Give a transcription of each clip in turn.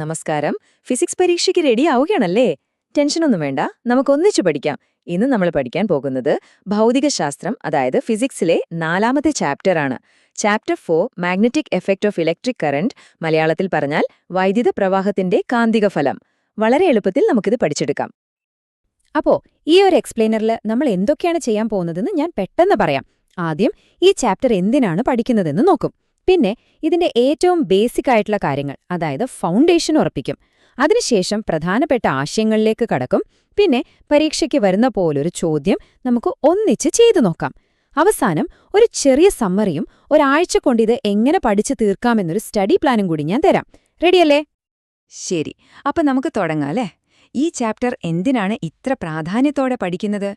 നമസ്കാരം. ഫിസിക്സ് പരീക്ഷയ്ക്ക് റെഡി ആവുകയാണല്ലേ? ടെൻഷനൊന്നും വേണ്ട, നമുക്കൊന്നിച്ചു പഠിക്കാം. ഇന്ന് നമ്മൾ പഠിക്കാൻ പോകുന്നത് ഭൗതികശാസ്ത്രം, അതായത് ഫിസിക്സിലെ 4ാമത്തെ ചാപ്റ്ററാണ്. Chapter 4 magnetic effect of electric current, മലയാളത്തിൽ പറഞ്ഞാൽ വൈദ്യുത പ്രവാഹത്തിന്റെ കാന്തിക ഫലം. വളരെ എളുപ്പത്തിൽ നമുക്കിത് പഠിച്ചെടുക്കാം. അപ്പോ ഈ ഒരു എക്സ്പ്ലെയിനറിൽ നമ്മൾ എന്തൊക്കെയാണ് ചെയ്യാൻ പോകുന്നതെന്ന് ഞാൻ പെട്ടെന്ന് പറയാം. ആദ്യം ഈ ചാപ്റ്റർ എന്തിനാണ് പഠിക്കുന്നതെന്ന് നോക്കും. പിന്നെ ഇതിന്റെ ഏറ്റവും ബേസിക് ആയിട്ടുള്ള കാര്യങ്ങൾ, അതായത് ഫൗണ്ടേഷൻ ഉറപ്പിക്കും. അതിനുശേഷം പ്രധാനപ്പെട്ട ആശയങ്ങളിലേക്ക് കടക്കും. പിന്നെ പരീക്ഷയ്ക്ക് വരുന്ന പോലൊരു ചോദ്യം നമുക്ക് ഒന്നിച്ച് ചെയ്തു നോക്കാം. അവസാനം ഒരു ചെറിയ സമ്മറിയും ഒരാഴ്ച കൊണ്ടിത് എങ്ങനെ പഠിച്ചു തീർക്കാമെന്നൊരു സ്റ്റഡി പ്ലാനും കൂടി ഞാൻ തരാം. റെഡിയല്ലേ? ശരി, അപ്പൊ നമുക്ക് തുടങ്ങാം അല്ലേ? ഈ ചാപ്റ്റർ എന്തിനാണ് ഇത്ര പ്രാധാന്യത്തോടെ പഠിക്കുന്നത്?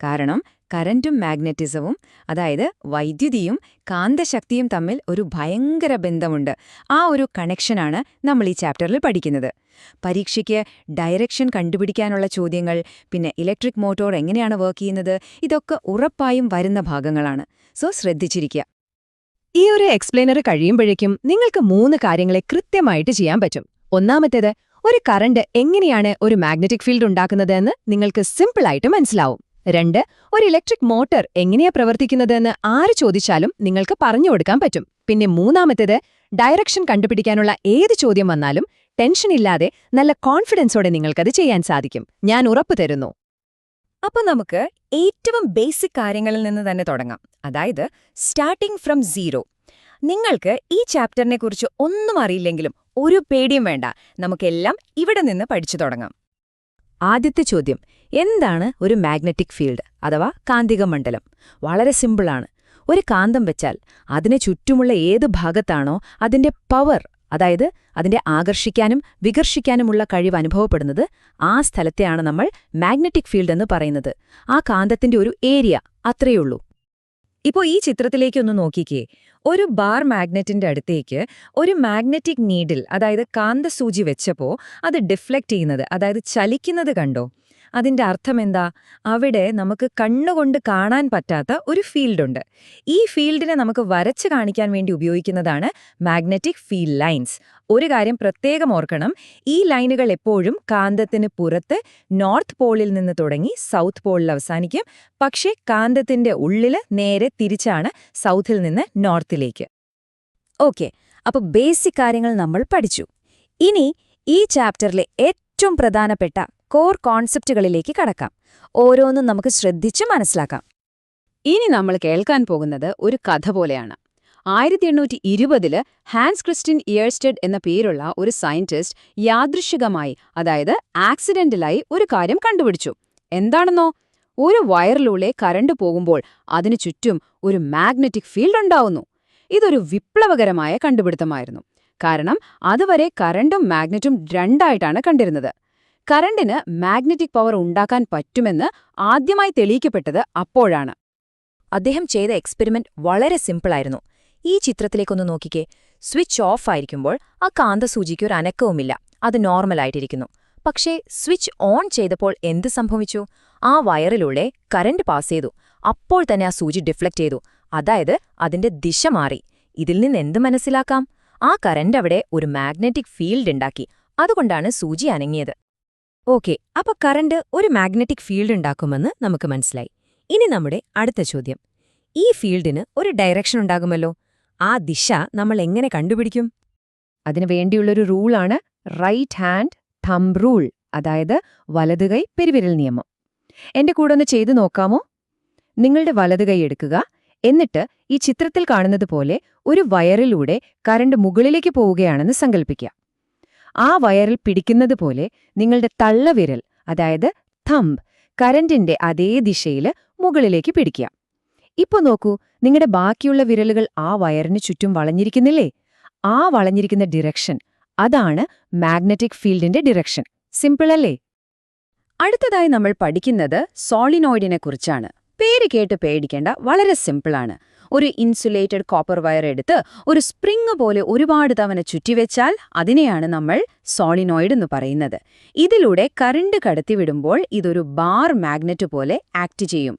കാരണം കറന്റും മാഗ്നറ്റിസവും, അതായത് വൈദ്യുതിയും കാന്തശക്തിയും തമ്മിൽ ഒരു ഭയങ്കര ബന്ധമുണ്ട്. ആ ഒരു കണക്ഷനാണ് നമ്മൾ ഈ ചാപ്റ്ററിൽ പഠിക്കുന്നത്. പരീക്ഷയ്ക്ക് ഡയറക്ഷൻ കണ്ടുപിടിക്കാനുള്ള ചോദ്യങ്ങൾ, പിന്നെ ഇലക്ട്രിക് മോട്ടോർ എങ്ങനെയാണ് വർക്ക് ചെയ്യുന്നത്, ഇതൊക്കെ ഉറപ്പായും വരുന്ന ഭാഗങ്ങളാണ്. സോ ശ്രദ്ധിച്ചിരിക്കുക. ഈ ഒരു എക്സ്പ്ലെയിനർ കഴിയുമ്പോഴേക്കും നിങ്ങൾക്ക് 3 കാര്യങ്ങളെ കൃത്യമായിട്ട് ചെയ്യാൻ പറ്റും. ഒന്നാമത്തേത്, ഒരു കറന്റ് എങ്ങനെയാണ് ഒരു മാഗ്നറ്റിക് ഫീൽഡ് ഉണ്ടാക്കുന്നതെന്ന് നിങ്ങൾക്ക് സിമ്പിളായിട്ട് മനസ്സിലാവും. 2, ഒരു ഇലക്ട്രിക് മോട്ടോർ എങ്ങനെയാ പ്രവർത്തിക്കുന്നതെന്ന് ആര് ചോദിച്ചാലും നിങ്ങൾക്ക് പറഞ്ഞു കൊടുക്കാൻ പറ്റും. പിന്നെ 3ാമത്തേത്, ഡയറക്ഷൻ കണ്ടുപിടിക്കാനുള്ള ഏത് ചോദ്യം വന്നാലും ടെൻഷനില്ലാതെ നല്ല കോൺഫിഡൻസോടെ നിങ്ങൾക്കത് ചെയ്യാൻ സാധിക്കും. ഞാൻ ഉറപ്പു തരുന്നു. അപ്പൊ നമുക്ക് ഏറ്റവും ബേസിക് കാര്യങ്ങളിൽ നിന്ന് തന്നെ തുടങ്ങാം, അതായത് സ്റ്റാർട്ടിംഗ് ഫ്രം സീറോ. നിങ്ങൾക്ക് ഈ ചാപ്റ്ററിനെക്കുറിച്ച് ഒന്നും അറിയില്ലെങ്കിലും ഒരു പേടിയും വേണ്ട, നമുക്കെല്ലാം ഇവിടെ നിന്ന് പഠിച്ചു തുടങ്ങാം. ആദ്യത്തെ ചോദ്യം, എന്താണ് ഒരു മാഗ്നറ്റിക് ഫീൽഡ് അഥവാ കാന്തിക മണ്ഡലം? വളരെ സിമ്പിളാണ്. ഒരു കാന്തം വെച്ചാൽ അതിനെ ചുറ്റുമുള്ള ഏത് ഭാഗത്താണോ അതിന്റെ പവർ, അതായത് അതിന്റെ ആകർഷിക്കാനും വികർഷിക്കാനുമുള്ള കഴിവ് അനുഭവപ്പെടുന്നത്, ആ സ്ഥലത്തെയാണ് നമ്മൾ മാഗ്നറ്റിക് ഫീൽഡ് എന്ന് പറയുന്നത്. ആ കാന്തത്തിന്റെ ഒരു ഏരിയ, അത്രയുള്ളൂ. ഇപ്പോ ഈ ചിത്രത്തിലേക്കൊന്ന് നോക്കിക്കേ. ഒരു ബാർ മാഗ്നറ്റിന്റെ അടുത്തേക്ക് ഒരു മാഗ്നറ്റിക് നീഡിൽ, അതായത് കാന്തസൂചി വെച്ചപ്പോ അത് ഡിഫ്ലക്റ്റ് ചെയ്യുന്നത്, അതായത് ചലിക്കുന്നത് കണ്ടോ? അതിന്റെ അർത്ഥമെന്താ? അവിടെ നമുക്ക് കണ്ണുകൊണ്ട് കാണാൻ പറ്റാത്ത ഒരു ഫീൽഡുണ്ട്. ഈ ഫീൽഡിനെ നമുക്ക് വരച്ച് കാണിക്കാൻ വേണ്ടി ഉപയോഗിക്കുന്നതാണ് മാഗ്നറ്റിക് ഫീൽഡ് ലൈൻസ്. ഒരു കാര്യം പ്രത്യേകം ഓർക്കണം, ഈ ലൈനുകൾ എപ്പോഴും കാന്തത്തിന് പുറത്ത് നോർത്ത് പോളിൽ നിന്ന് തുടങ്ങി സൗത്ത് പോളിൽ അവസാനിക്കും. പക്ഷേ കാന്തത്തിന്റെ ഉള്ളില് നേരെ തിരിച്ചാണ് സൗത്തിൽ നിന്ന് നോർത്തിലേക്ക്. ഓക്കെ, അപ്പൊ ബേസിക് കാര്യങ്ങൾ നമ്മൾ പഠിച്ചു. ഇനി ഈ ചാപ്റ്ററിലെ ഏറ്റവും പ്രധാനപ്പെട്ട കോർ കോൺസെപ്റ്റുകളിലേക്ക് കടക്കാം. ഓരോന്നും നമുക്ക് ശ്രദ്ധിച്ച് മനസ്സിലാക്കാം. ഇനി നമ്മൾ കേൾക്കാൻ പോകുന്നത് ഒരു കഥ പോലെയാണ്. 1820 ഹാൻസ് ക്രിസ്റ്റ്യൻ ഇയേർസ്റ്റെഡ് എന്ന പേരുള്ള ഒരു സയന്റിസ്റ്റ് യാദൃശ്ചികമായി, അതായത് ആക്സിഡന്റലായി ഒരു കാര്യം കണ്ടുപിടിച്ചു. എന്താണെന്നോ? ഒരു വയറിലൂടെ കറണ്ട് പോകുമ്പോൾ അതിനു ചുറ്റും ഒരു മാഗ്നറ്റിക് ഫീൽഡ് ഉണ്ടാവുന്നു. ഇതൊരു വിപ്ലവകരമായ കണ്ടുപിടുത്തമായിരുന്നു. കാരണം അതുവരെ കറണ്ടും മാഗ്നറ്റും രണ്ടായിട്ടാണ് കണ്ടിരുന്നത്. കറണ്ടിന് മാഗ്നറ്റിക് പവർ ഉണ്ടാക്കാൻ പറ്റുമെന്ന് ആദ്യമായി തെളിയിക്കപ്പെട്ടത് അപ്പോഴാണ്. അദ്ദേഹം ചെയ്ത എക്സ്പെരിമെന്റ് വളരെ സിമ്പിളായിരുന്നു. ഈ ചിത്രത്തിലേക്കൊന്ന് നോക്കിക്കേ. സ്വിച്ച് ഓഫ് ആയിരിക്കുമ്പോൾ ആ കാന്തസൂചിക്ക് ഒരു അനക്കവുമില്ല, അത് നോർമലായിട്ടിരിക്കുന്നു. പക്ഷേ സ്വിച്ച് ഓൺ ചെയ്തപ്പോൾ എന്ത് സംഭവിച്ചു? ആ വയറിലൂടെ കറന്റ് പാസ് ചെയ്തു. അപ്പോൾ തന്നെ ആ സൂചി ഡിഫ്ലക്റ്റ് ചെയ്തു, അതായത് അതിന്റെ ദിശ മാറി. ഇതിൽ നിന്ന് എന്ത് മനസ്സിലാക്കാം? ആ കറന്റ് അവിടെ ഒരു മാഗ്നറ്റിക് ഫീൽഡ് ഉണ്ടാക്കി, അതുകൊണ്ടാണ് സൂചി അനങ്ങിയത്. ഓക്കെ, അപ്പൊ കറന്റ് ഒരു മാഗ്നറ്റിക് ഫീൽഡ് ഉണ്ടാക്കുമെന്ന് നമുക്ക് മനസ്സിലായി. ഇനി നമ്മുടെ അടുത്ത ചോദ്യം, ഈ ഫീൽഡിന് ഒരു ഡയറക്ഷൻ ഉണ്ടാകുമല്ലോ, ആ ദിശ നമ്മൾ എങ്ങനെ കണ്ടുപിടിക്കും? അതിനു വേണ്ടിയുള്ളൊരു റൂളാണ് റൈറ്റ് ഹാൻഡ് തംബ് റൂൾ, അതായത് വലതുകൈ പെരുവിരൽ നിയമം. എന്റെ കൂടെ ഒന്ന് ചെയ്തു നോക്കാമോ? നിങ്ങളുടെ വലതുകൈ എടുക്കുക. എന്നിട്ട് ഈ ചിത്രത്തിൽ കാണുന്നത് പോലെ ഒരു വയറിലൂടെ കറണ്ട് മുകളിലേക്ക് പോവുകയാണെന്ന് സങ്കൽപ്പിക്കുക. ആ വയറിൽ പിടിക്കുന്നത് പോലെ നിങ്ങളുടെ തള്ളവിരൽ, അതായത് തംബ്, കറന്റിന്റെ അതേ ദിശയിൽ മുകളിലേക്ക് പിടിക്കുക. ഇപ്പൊ നോക്കൂ, നിങ്ങളുടെ ബാക്കിയുള്ള വിരലുകൾ ആ വയറിന് ചുറ്റും വളഞ്ഞിരിക്കുന്നില്ലേ? ആ വളഞ്ഞിരിക്കുന്ന ഡിറക്ഷൻ, അതാണ് മാഗ്നറ്റിക് ഫീൽഡിന്റെ ഡിറക്ഷൻ. സിമ്പിൾ അല്ലേ? അടുത്തതായി നമ്മൾ പഠിക്കുന്നത് സോളിനോയിഡിനെ കുറിച്ചാണ്. പേര് കേട്ട് പേടിക്കേണ്ട, വളരെ സിമ്പിളാണ്. ഒരു ഇൻസുലേറ്റഡ് കോപ്പർ വയർ എടുത്ത് ഒരു സ്പ്രിംഗ് പോലെ ഒരുപാട് തവണ ചുറ്റിവെച്ചാൽ അതിനെയാണ് നമ്മൾ സോളിനോയിഡ് എന്ന് പറയുന്നത്. ഇതിലൂടെ കറണ്ട് കടത്തിവിടുമ്പോൾ ഇതൊരു ബാർ മാഗ്നറ്റ് പോലെ ആക്ട് ചെയ്യും.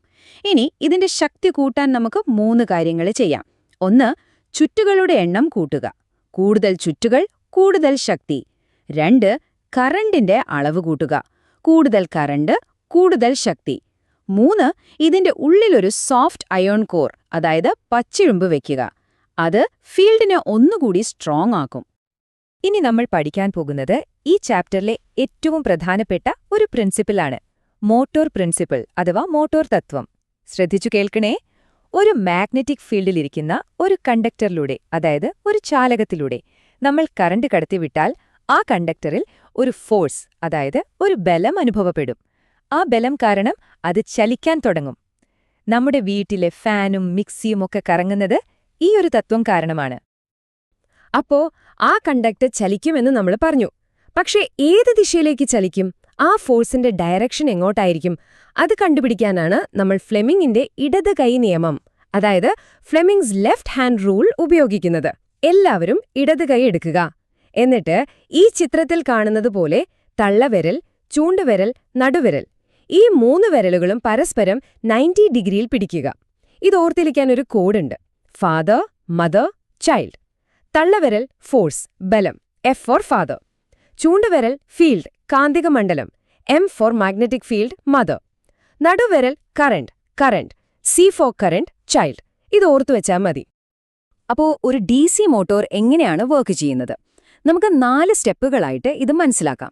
ഇനി ഇതിന്റെ ശക്തി കൂട്ടാൻ നമുക്ക് 3 കാര്യങ്ങൾ ചെയ്യാം. 1, ചുറ്റുകളുടെ എണ്ണം കൂട്ടുക. കൂടുതൽ ചുറ്റുകൾ, കൂടുതൽ ശക്തി. 2 കറണ്ടിന്റെ അളവ് കൂട്ടുക. കൂടുതൽ കറണ്ട്, കൂടുതൽ ശക്തി. 3 ഇതിന്റെ ഉള്ളിലൊരു സോഫ്റ്റ് അയോൺ കോർ, അതായത് പച്ചിഴുമ്പ് വെക്കുക. അത് ഫീൽഡിനെ ഒന്നുകൂടി സ്ട്രോങ് ആക്കും. ഇനി നമ്മൾ പഠിക്കാൻ പോകുന്നത് ഈ ചാപ്റ്ററിലെ ഏറ്റവും പ്രധാനപ്പെട്ട ഒരു പ്രിൻസിപ്പിളാണ്, മോട്ടോർ പ്രിൻസിപ്പിൾ അഥവാ മോട്ടോർ തത്വം. ശ്രദ്ധിച്ചു കേൾക്കണേ. ഒരു മാഗ്നറ്റിക് ഫീൽഡിലിരിക്കുന്ന ഒരു കണ്ടക്ടറിലൂടെ, അതായത് ഒരു ചാലകത്തിലൂടെ നമ്മൾ കറണ്ട് കടത്തിവിട്ടാൽ ആ കണ്ടക്ടറിൽ ഒരു ഫോഴ്സ്, അതായത് ഒരു ബലം അനുഭവപ്പെടും. ആ ബലം കാരണം അത് ചലിക്കാൻ തുടങ്ങും. നമ്മുടെ വീട്ടിലെ ഫാനും മിക്സിയും ഒക്കെ കറങ്ങുന്നത് ഈ ഒരു തത്വം കാരണമാണ്. അപ്പോ ആ കണ്ടക്ടർ ചലിക്കുമെന്ന് നമ്മൾ പറഞ്ഞു. പക്ഷേ ഏത് ദിശയിലേക്ക് ചലിക്കും? ആ ഫോഴ്സിന്റെ ഡയറക്ഷൻ എങ്ങോട്ടായിരിക്കും? അത് കണ്ടുപിടിക്കാനാണ് നമ്മൾ ഫ്ലെമിങ്ങിന്റെ ഇടത് കൈ നിയമം, അതായത് ഫ്ലെമിങ്സ് ലെഫ്റ്റ് ഹാൻഡ് റൂൾ ഉപയോഗിക്കുന്നത്. എല്ലാവരും ഇടത് കൈ എടുക്കുക. എന്നിട്ട് ഈ ചിത്രത്തിൽ കാണുന്നത് പോലെ തള്ളവിരൽ, ചൂണ്ടുവിരൽ, നടുവിരൽ, ഈ 3 വിരലുകളും പരസ്പരം 90 ഡിഗ്രിയിൽ പിടിക്കുക. ഇത് ഓർത്തിരിക്കാൻ ഒരു കോഡുണ്ട്: ഫാദർ, മദർ, ചൈൽഡ്. തള്ളവിരൽ ഫോഴ്സ്, ബലം, എഫ് ഫോർ ഫാദർ. ചൂണ്ടുവിരൽ ഫീൽഡ്, കാന്തിക മണ്ഡലം, M for magnetic field, mother. നടുവിരൽ current, C for current, child. ഇത് ഓർത്തുവെച്ചാൽ മതി. അപ്പോൾ ഒരു DC മോട്ടോർ എങ്ങനെയാണ് വർക്ക് ചെയ്യുന്നത്? നമുക്ക് 4 സ്റ്റെപ്പുകളായിട്ട് ഇത് മനസ്സിലാക്കാം.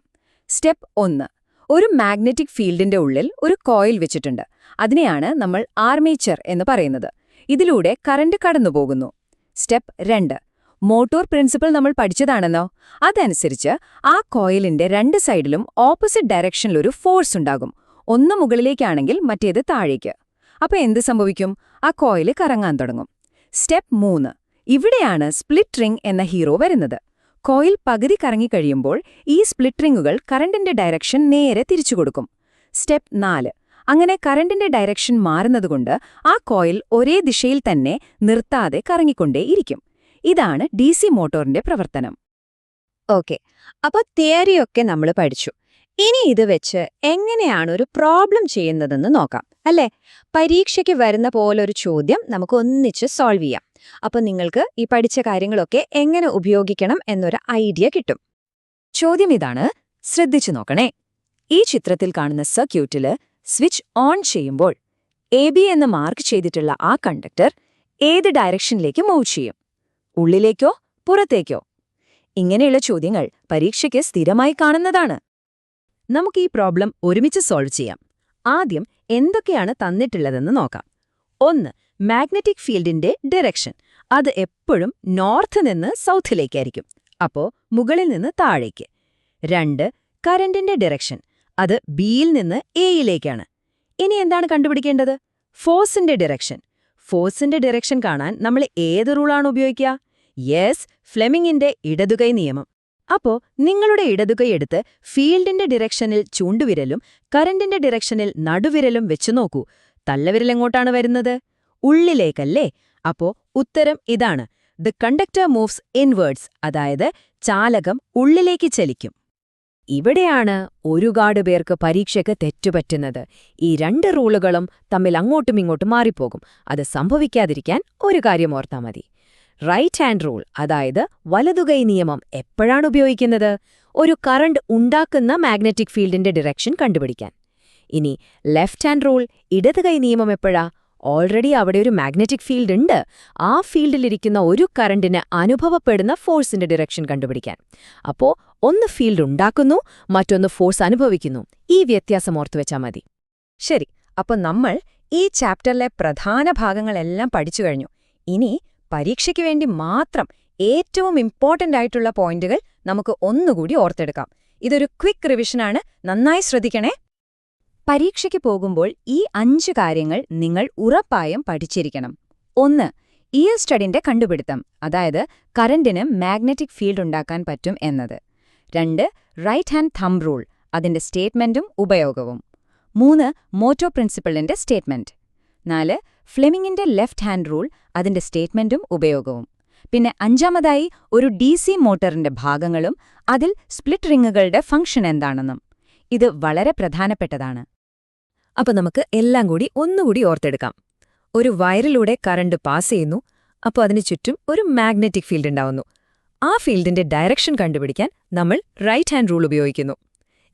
സ്റ്റെപ്പ് 1, ഒരു മാഗ്നറ്റിക് ഫീൽഡിന്റെ ഉള്ളിൽ ഒരു കോയിൽ വെച്ചിട്ടുണ്ട്. അതിനെയാണ് നമ്മൾ ആർമേച്ചർ എന്ന് പറയുന്നത്. ഇതിലൂടെ കറന്റ് കടന്നുപോകുന്നു. സ്റ്റെപ്പ് 2, മോട്ടോർ പ്രിൻസിപ്പിൾ നമ്മൾ പഠിച്ചതാണെന്നോ? അതനുസരിച്ച് ആ കോയിലിന്റെ 2 സൈഡിലും ഓപ്പോസിറ്റ് ഡയറക്ഷനിലൊരു ഫോഴ്സ് ഉണ്ടാകും. ഒന്ന് മുകളിലേക്കാണെങ്കിൽ മറ്റേത് താഴേക്ക്. അപ്പോൾ എന്ത് സംഭവിക്കും? ആ കോയിൽ കറങ്ങാൻ തുടങ്ങും. സ്റ്റെപ്പ് 3, ഇവിടെയാണ് സ്പ്ലിറ്റ് റിംഗ് എന്ന ഹീറോ വരുന്നത്. കോയിൽ പകുതി കറങ്ങിക്കഴിയുമ്പോൾ ഈ സ്പ്ലിറ്റ് റിംഗുകൾ കറണ്ടിന്റെ ഡയറക്ഷൻ നേരെ തിരിച്ചുകൊടുക്കും. സ്റ്റെപ്പ് 4, അങ്ങനെ കറണ്ടിന്റെ ഡയറക്ഷൻ മാറുന്നതുകൊണ്ട് ആ കോയിൽ ഒരേ ദിശയിൽ തന്നെ നിർത്താതെ കറങ്ങിക്കൊണ്ടേയിരിക്കും. ഇതാണ് DC മോട്ടോറിന്റെ പ്രവർത്തനം. ഓക്കെ, അപ്പൊ തിയറിയൊക്കെ നമ്മൾ പഠിച്ചു. ഇനി ഇത് വെച്ച് എങ്ങനെയാണ് ഒരു പ്രോബ്ലം ചെയ്യുന്നതെന്ന് നോക്കാം, അല്ലേ? പരീക്ഷയ്ക്ക് വരുന്ന പോലൊരു ചോദ്യം നമുക്ക് ഒന്നിച്ച് സോൾവ് ചെയ്യാം. അപ്പൊ നിങ്ങൾക്ക് ഈ പഠിച്ച കാര്യങ്ങളൊക്കെ എങ്ങനെ ഉപയോഗിക്കണം എന്നൊരു ഐഡിയ കിട്ടും. ചോദ്യം ഇതാണ്, ശ്രദ്ധിച്ചു നോക്കണേ. ഈ ചിത്രത്തിൽ കാണുന്ന സർക്യൂട്ടില് സ്വിച്ച് ഓൺ ചെയ്യുമ്പോൾ AB എന്ന് മാർക്ക് ചെയ്തിട്ടുള്ള ആ കണ്ടക്ടർ ഏത് ഡയറക്ഷനിലേക്ക് മൂവ് ചെയ്യും? ഉള്ളിലേക്കോ പുറത്തേക്കോ? ഇങ്ങനെയുള്ള ചോദ്യങ്ങൾ പരീക്ഷയ്ക്ക് സ്ഥിരമായി കാണുന്നതാണ്. നമുക്ക് ഈ പ്രോബ്ലം ഒരുമിച്ച് സോൾവ് ചെയ്യാം. ആദ്യം എന്തൊക്കെയാണ് തന്നിട്ടുള്ളതെന്ന് നോക്കാം. 1, മാഗ്നറ്റിക് ഫീൽഡിന്റെ ഡയറക്ഷൻ. അത് എപ്പോഴും നോർത്ത് നിന്ന് സൗത്തിലേക്കായിരിക്കും, അപ്പോ മുകളിൽ നിന്ന് താഴേക്ക്. 2, കറന്റിന്റെ ഡയറക്ഷൻ. അത് Bയിൽ നിന്ന് Aയിലേക്കാണ്. ഇനി എന്താണ് കണ്ടുപിടിക്കേണ്ടത്? ഫോഴ്സിന്റെ ഡയറക്ഷൻ. ഫോഴ്സിന്റെ ഡയറക്ഷൻ കാണാൻ നമ്മൾ ഏത് റൂളാണ് ഉപയോഗിക്കുക? യെസ്, ഫ്ലെമിങ്ങിന്റെ ഇടതുകൈ നിയമം. അപ്പോ നിങ്ങളുടെ ഇടതുകൈ എടുത്ത് ഫീൽഡിന്റെ ഡിറക്ഷനിൽ ചൂണ്ടുവിരലും കറന്റിന്റെ ഡിറക്ഷനിൽ നടുവിരലും വെച്ചു നോക്കൂ. തള്ളവിരലെങ്ങോട്ടാണ് വരുന്നത്? ഉള്ളിലേക്കല്ലേ? അപ്പോ ഉത്തരം ഇതാണ്: ദ കണ്ടക്ടർ മൂവ്സ് ഇൻവേർഡ്സ്, അതായത് ചാലകം ഉള്ളിലേക്ക് ചലിക്കും. ഇവിടെയാണ് ഒരുപാട് പേർക്ക് പരീക്ഷയ്ക്ക് തെറ്റുപറ്റുന്നത്. ഈ 2 റൂളുകളും തമ്മിൽ അങ്ങോട്ടും ഇങ്ങോട്ടും മാറിപ്പോകും. അത് സംഭവിക്കാതിരിക്കാൻ ഒരു കാര്യം ഓർത്താൽ മതി. റൈറ്റ് ഹാൻഡ് റൂൾ, അതായത് വലതുകൈ നിയമം, എപ്പോഴാണ് ഉപയോഗിക്കുന്നത്? ഒരു കറണ്ട് ഉണ്ടാക്കുന്ന മാഗ്നറ്റിക് ഫീൽഡിന്റെ ഡിറക്ഷൻ കണ്ടുപിടിക്കാൻ. ഇനി ലെഫ്റ്റ് ഹാൻഡ് റൂൾ, ഇടതുകൈ നിയമം, എപ്പോഴാ? ഓൾറെഡി അവിടെ ഒരു മാഗ്നറ്റിക് ഫീൽഡ് ഉണ്ട്. ആ ഫീൽഡിലിരിക്കുന്ന ഒരു കറണ്ടിന് അനുഭവപ്പെടുന്ന ഫോഴ്സിന്റെ ഡിറക്ഷൻ കണ്ടുപിടിക്കാൻ. അപ്പോ ഒന്ന് ഫീൽഡ് ഉണ്ടാക്കുന്നു, മറ്റൊന്ന് ഫോഴ്സ് അനുഭവിക്കുന്നു. ഈ വ്യത്യാസം ഓർത്തുവെച്ചാൽ മതി. ശരി, അപ്പോൾ നമ്മൾ ഈ ചാപ്റ്ററിലെ പ്രധാന ഭാഗങ്ങളെല്ലാം പഠിച്ചു കഴിഞ്ഞു. ഇനി പരീക്ഷയ്ക്ക് വേണ്ടി മാത്രം ഏറ്റവും ഇമ്പോർട്ടന്റ് ആയിട്ടുള്ള പോയിന്റുകൾ നമുക്ക് ഒന്നുകൂടി ഓർത്തെടുക്കാം. ഇതൊരു ക്വിക്ക് റിവിഷനാണ്, നന്നായി ശ്രദ്ധിക്കണേ. പരീക്ഷയ്ക്ക് പോകുമ്പോൾ ഈ 5 കാര്യങ്ങൾ നിങ്ങൾ ഉറപ്പായും പഠിച്ചിരിക്കണം. 1, ഇയർ സ്റ്റഡിന്റെ കണ്ടുപിടുത്തം, അതായത് കറന്റിന് മാഗ്നറ്റിക് ഫീൽഡ് ഉണ്ടാക്കാൻ പറ്റും എന്നത്. 2, റൈറ്റ് ഹാൻഡ് തംബ് റൂൾ, അതിന്റെ സ്റ്റേറ്റ്മെന്റും ഉപയോഗവും. 3, മോട്ടോർ പ്രിൻസിപ്പിളിന്റെ സ്റ്റേറ്റ്മെന്റ്. 4, ഫ്ലെമിങ്ങിന്റെ ലെഫ്റ്റ് ഹാൻഡ് റൂൾ, അതിന്റെ സ്റ്റേറ്റ്മെന്റും ഉപയോഗവും. പിന്നെ 5-മതായി ഒരു DC മോട്ടറിന്റെ ഭാഗങ്ങളും അതിൽ സ്പ്ലിറ്റ് റിങ്ങുകളുടെ ഫംഗ്ഷൻ എന്താണെന്നും. ഇത് വളരെ പ്രധാനപ്പെട്ടതാണ്. അപ്പൊ നമുക്ക് എല്ലാം കൂടി ഒന്നുകൂടി ഓർത്തെടുക്കാം. ഒരു വയറിലൂടെ കറണ്ട് പാസ് ചെയ്യുന്നു, അപ്പോൾ അതിനു ചുറ്റും ഒരു മാഗ്നറ്റിക് ഫീൽഡ് ഉണ്ടാവുന്നു. ആ ഫീൽഡിന്റെ ഡയറക്ഷൻ കണ്ടുപിടിക്കാൻ നമ്മൾ റൈറ്റ് ഹാൻഡ് റൂൾ ഉപയോഗിക്കുന്നു.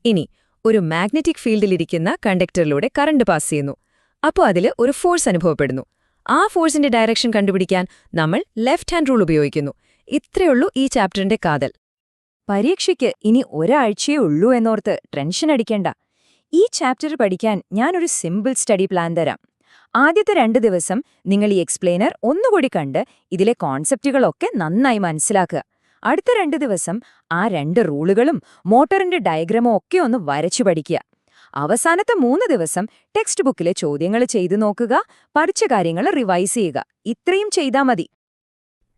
ഇനി ഒരു മാഗ്നറ്റിക് ഫീൽഡിലിരിക്കുന്ന കണ്ടക്ടറിലൂടെ കറണ്ട് പാസ് ചെയ്യുന്നു. അപ്പോൾ അതിൽ ഒരു ഫോഴ്സ് അനുഭവപ്പെടുന്നു. ആ ഫോഴ്സിന്റെ ഡയറക്ഷൻ കണ്ടുപിടിക്കാൻ നമ്മൾ ലെഫ്റ്റ് ഹാൻഡ് റൂൾ ഉപയോഗിക്കുന്നു. ഇത്രയുള്ളൂ ഈ ചാപ്റ്ററിന്റെ കാതൽ. പരീക്ഷയ്ക്ക് ഇനി ഒരാഴ്ചയേ ഉള്ളൂ എന്നോർത്ത് ടെൻഷൻ അടിക്കേണ്ട. ഈ ചാപ്റ്റർ പഠിക്കാൻ ഞാനൊരു സിമ്പിൾ സ്റ്റഡി പ്ലാൻ തരാം. ആദ്യത്തെ 2 ദിവസം നിങ്ങൾ ഈ എക്സ്പ്ലെയിനർ ഒന്നുകൂടി കണ്ട് ഇതിലെ കോൺസെപ്റ്റുകളൊക്കെ നന്നായി മനസ്സിലാക്കുക. അടുത്ത 2 ദിവസം ആ 2 റൂളുകളും മോട്ടറിന്റെ ഡയഗ്രമോ ഒക്കെ ഒന്ന് വരച്ചു പഠിക്കുക. അവസാനത്തെ 3 ദിവസം ടെക്സ്റ്റ് ബുക്കിലെ ചോദ്യങ്ങൾ ചെയ്തു നോക്കുക, പഠിച്ച കാര്യങ്ങൾ റിവൈസ് ചെയ്യുക. ഇത്രയും ചെയ്താൽ മതി.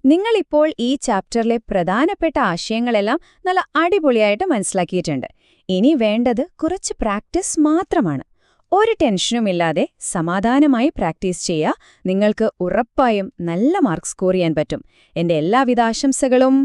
നിങ്ങളിപ്പോൾ ഈ ചാപ്റ്ററിലെ പ്രധാനപ്പെട്ട ആശയങ്ങളെല്ലാം നല്ല അടിപൊളിയായിട്ട് മനസ്സിലാക്കിയിട്ടുണ്ട്. ഇനി വേണ്ടത് കുറച്ച് പ്രാക്ടീസ് മാത്രമാണ്. ഒരു ടെൻഷനുമില്ലാതെ സമാധാനമായി പ്രാക്ടീസ് ചെയ്യുക. നിങ്ങൾക്ക് ഉറപ്പായും നല്ല മാർക്ക് സ്കോർ ചെയ്യാൻ പറ്റും. എന്റെ എല്ലാവിധ ആശംസകളും.